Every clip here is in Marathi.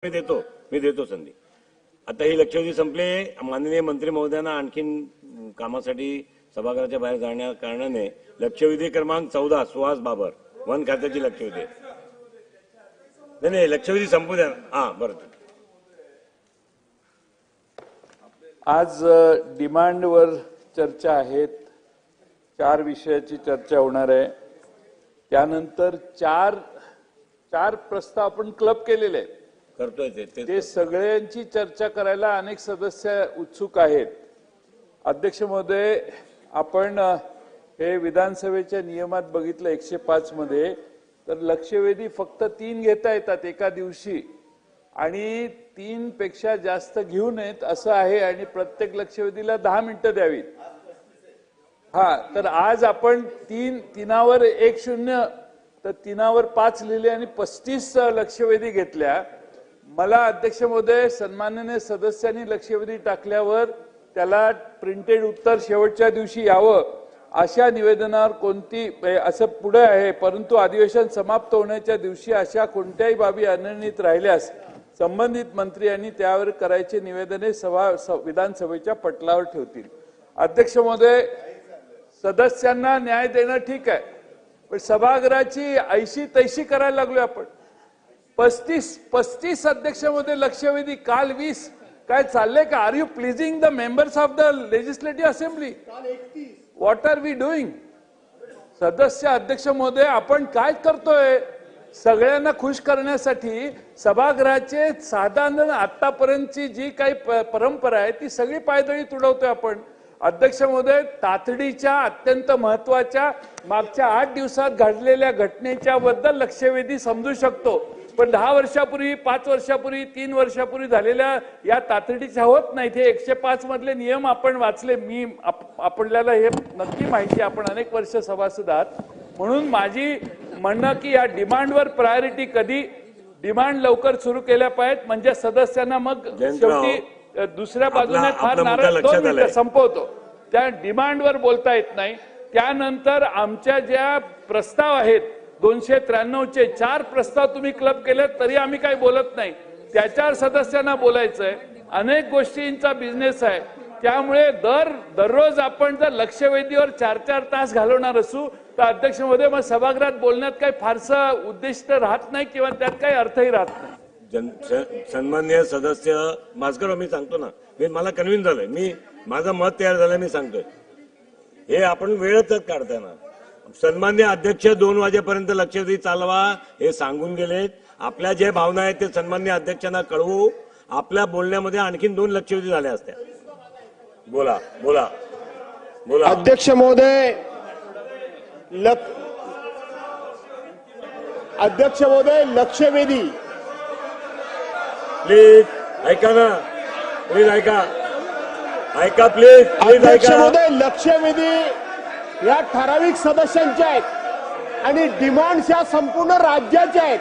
मी देतो संधी। आता ही लक्षवेधी संपले। माननीय मंत्री महोदयांना आणखीन कामासाठी सभागृहाच्या बाहेर जाण्या कारणाने लक्षवेधी क्रमांक 14 सुहास बाबर वन खात्याची लक्षवेधी। नाही लक्षवेधी संपू द्या। हा बरं। आज डिमांडवर चर्चा आहेत। 4 विषयाची चर्चा होणार आहे। त्यानंतर चार प्रस्ताव आपण क्लब केलेले आहेत। करतोय ते सगळ्यांची चर्चा करायला अनेक सदस्य उत्सुक आहेत। अध्यक्ष महोदय, आपण हे विधानसभेच्या नियमात बघितलं 105 मध्ये तर लक्षवेधी फक्त 3 घेता येतात एका दिवशी आणि 3 पेक्षा जास्त घेऊ नयेत असं आहे आणि प्रत्येक लक्षवेधीला 10 मिनिटं द्यावीत। हा तर आज आपण 3वर 1-0 तर 3वर 5 लिहिले आणि 35 लक्षवेधी घेतल्या। मला अध्यक्ष महोदय, सन्माननीय सदस्यांनी लक्षवेधी टाकल्यावर त्याला प्रिंटेड उत्तर शेवटच्या दिवशी यावं अशा निवेदनावर कोणती असं पुढे आहे, परंतु अधिवेशन समाप्त होण्याच्या दिवशी अशा कोणत्याही बाबी अनिर्णित राहिल्यास संबंधित मंत्री यांनी त्यावर करायचे निवेदने विधानसभेच्या पटलावर ठेवतील। अध्यक्ष महोदय, सदस्यांना न्याय देणं ठीक आहे, पण सभागृहाची ऐशी तैशी करायला लागलोय आपण। 35 अध्यक्ष महोदय लक्षवेधी, काल 20 काय चाललंय का? Are you pleasing the members of the legislative assembly? What are we doing? सदस्य अध्यक्ष महोदय, आपण काय करतोय? सगळ्यांना खुश करण्यासाठी सभागृहाचे साधारण आतापर्यंतची जी काही परंपरा आहे ती सगळी पायदळी तुडवतोय आपण। अध्यक्ष महोदय, तातडीच्या अत्यंत महत्वाच्या मागच्या 8 दिवसात घडलेल्या घटनेच्या बद्दल लक्षवेधी समजू शकतो, पण 10 वर्षापूर्वी, 5 वर्षापूर्वी, 3 वर्षापूर्वी झालेल्या या तातडीच्या होत नाहीत। हे 105 मधले नियम आपण वाचले। आपल्याला हे नक्की माहिती, आपण अनेक वर्ष सभासद आहात, म्हणून माझी म्हणणं की या डिमांडवर प्रायोरिटी कधी डिमांड लवकर सुरू केल्या पाहिजेत, म्हणजे सदस्यांना मग शेवटी दुसऱ्या बाजूने फार नाराज 2 मिनिटं संपवतो त्या डिमांडवर बोलता येत नाही। त्यानंतर आमच्या ज्या प्रस्ताव आहेत 293चे 4 प्रस्ताव तुम्ही क्लब केले तरी आम्ही काही बोलत नाही, त्याच्यावर सदस्यांना बोलायचंय। अनेक गोष्टींचा बिझनेस आहे, त्यामुळे दररोज आपण जर लक्षवेधीवर 4-4 तास घालवणार असू तर अध्यक्ष महोदय मग सभागृहात बोलण्यात काही फारसं उद्दिष्ट राहत नाही किंवा त्यात काही अर्थही राहत नाही। सन्माननीय सदस्य भास्कर, मी सांगतो ना, मला कन्व्हिन्स झालंय, मी माझं मत तयार झालंय, मी सांगतोय हे आपण वेळच काढताय ना। सन्माननीय अध्यक्ष 2 वाजेपर्यंत लक्षवेधी चालवा हे सांगून गेलेत। आपल्या जे भावना आहेत ते सन्माननीय अध्यक्षांना कळवू। आपल्या बोलण्यामध्ये आणखीन 2 लक्षवेधी झाल्या असत्या। बोला बोला बोला। अध्यक्ष महोदय, अध्यक्ष महोदय, लक्षवेधी प्लीज ऐका ना, प्लीज ऐका प्लीज अध्यक्ष महोदय, लक्षवेधी या ठराविक सदस्यांच्या आहेत आणि डिमांड्स या संपूर्ण राज्याच्या आहेत।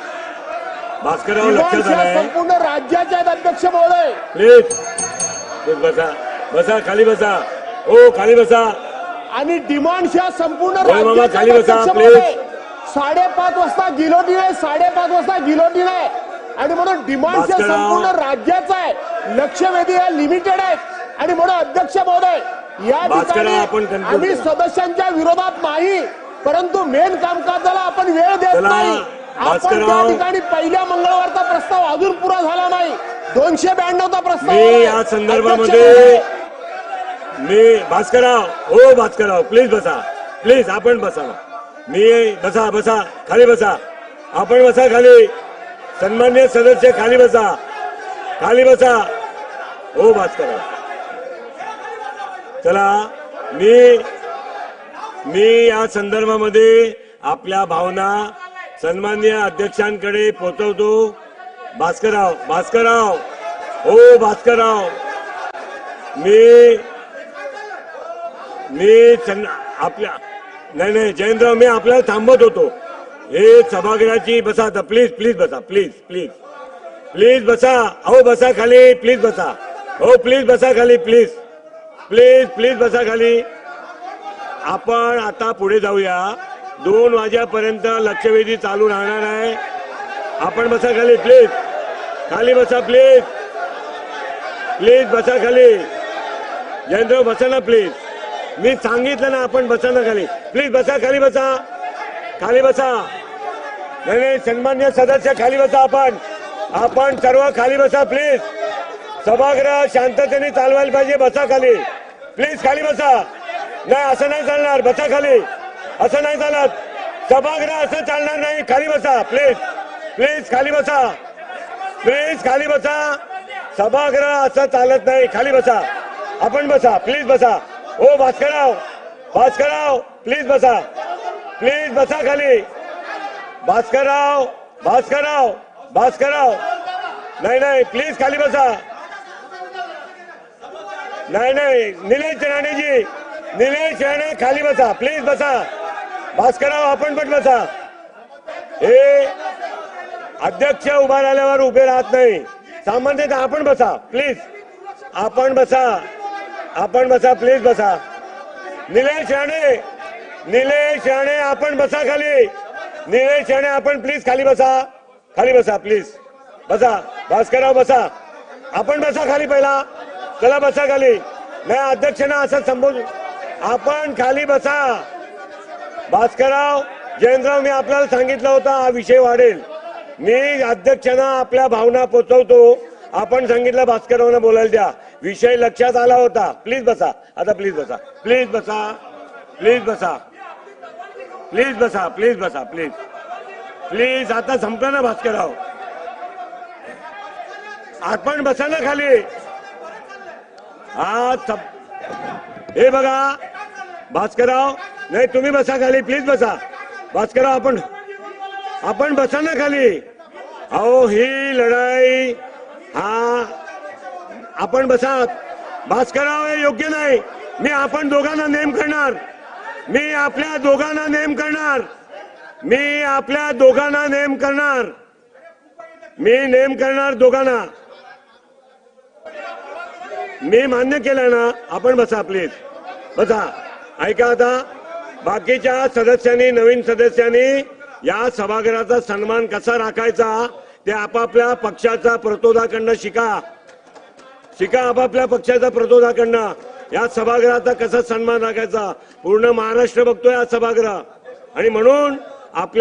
भास्करराव लक्षात आलंय, संपूर्ण राज्याच्या आहेत अध्यक्ष महोदय। प्लीज बसा खाली बसा, हो खाली बसा। आणि डिमांड्स या संपूर्ण राज्याच्या खाली बसा प्लीज। 5:30 वाजता गिलोटिन आहे, 5:30 वाजता गिलोटिन आहे आणि म्हणून डिमांड्स या संपूर्ण राज्याचा आहे, लक्षवेधी या लिमिटेड आहेत आणि म्हणून अध्यक्ष महोदय या ठिकाणी आम्ही सदस्यांच्या विरोधात नाही, परंतु मेन कामकाजाला आपण वेळ देत नाही। आपण त्या ठिकाणी पहिल्या मंगळवारचा प्रस्ताव अजून पुरा झाला नाही, 292चा प्रस्ताव या संदर्भामध्ये मी भास्करराव प्लीज बसा, प्लीज आपण बसा ना, मी बसा खाली बसा, आपण बसा खाली। सन्माननीय सदस्य खाली बसा हो भास्करराव। चला, मी या संदर्भामध्ये आपल्या भावना सन्माननीय अध्यक्षांकडे पोहोचवतो। भास्करराव हो भास्करराव, मी आपल्या नाही जयंतराव, मी आपल्याला थांबवत होतो। हे सभागृहाची बसा आता, प्लीज बसा, प्लीज बसा, अहो बसा खाली, प्लीज बसा, हो प्लीज बसा खाली, प्लीज बसा खाली। आपण आता पुढे जाऊया, 2 वाजेपर्यंत लक्षवेधी चालू राहणार आहे। आपण बसा खाली प्लीज। खाली बसा प्लीज, प्लीज बसा खाली. जयंतराव बसा ना प्लीज. मी सांगितलं ना आपण बसा ना खाली. प्लीज बसा, खाली बसा, खाली बसा. नाही नाही, सन्मान्य सदस्य खाली बसा. आपण सर्व खाली बसा प्लीज. सभागृह शांततेने चालवायला पाहिजे. बसा खाली प्लीज, खाली बसा. नाही असं नाही चालणार, बसा खाली. असं नाही चालत, सभागृह असं चालणार नाही. खाली बसा प्लीज, प्लीज खाली बसा, प्लीज खाली बसा. सभागृह असं चालत नाही. खाली बसा. आपण बसा प्लीज, बसा. ओ भास्करराव, भास्करराव प्लीज बसा, प्लीज बसा खाली. भास्करराव, भास्करराव, भास्करराव, नाही नाही प्लीज खाली बसा. नाही नाही, निलेश राणेजी, निलेश राणे खाली बसा प्लीज, बसा. भास्करराव आपण पण बसा. हे अध्यक्ष उभा राहिल्यावर उभे राहत नाही. सामान्यतः आपण बसा प्लीज, आपण बसा, आपण बसा प्लीज, बसा. निलेश राणे, निलेश राणे आपण बसा खाली. निलेश राणे आपण प्लीज खाली बसा, खाली बसा प्लीज, बसा. भास्करराव बसा, आपण बसा खाली पहिला. चला बसा खाली. नाही अध्यक्षांना असं संबोधून आपण खाली बसा. भास्करराव, जयंतराव, मी आपल्याला सांगितलं होतं हा विषय वाढेल. मी अध्यक्षांना आपल्या भावना पोचवतो. आपण सांगितलं भास्कररावना बोलायला द्या. विषय लक्षात आला होता. प्लीज बसा आता, प्लीज बसा, प्लीज बसा, प्लीज बसा, प्लीज बसा, प्लीज बसा, प्लीज प्लीज. आता संपलं ना भास्करराव, आपण बसा ना खाली. हा हे बघा भास्करराव, नाही तुम्ही बसा खाली प्लीज, बसा. भास्करराव आपण बसा ना खाली. अहो ही लढाई, हा आपण बसा. भास्करराव हे योग्य नाही. मी आपण दोघांना नेम करणार. मी आपल्या दोघांना नेम करणार. मी आपल्या दोघांना नेम करणार. मी नेम करणार दोघांना. मी मान्य केलं ना. आपण बसा प्लीज, बसा. ऐका आता, बाकीच्या सदस्यांनी, नवीन सदस्यांनी या सभागृहाचा सन्मान कसा राखायचा ते आपापल्या पक्षाचा प्रतोदाकडनं शिका. शिका आपापल्या पक्षाचा प्रतोदाकडनं. या सभागृहाचा कसा सन्मान राखायचा पूर्ण महाराष्ट्र बघतोय हा सभागृह. आणि म्हणून आपल्या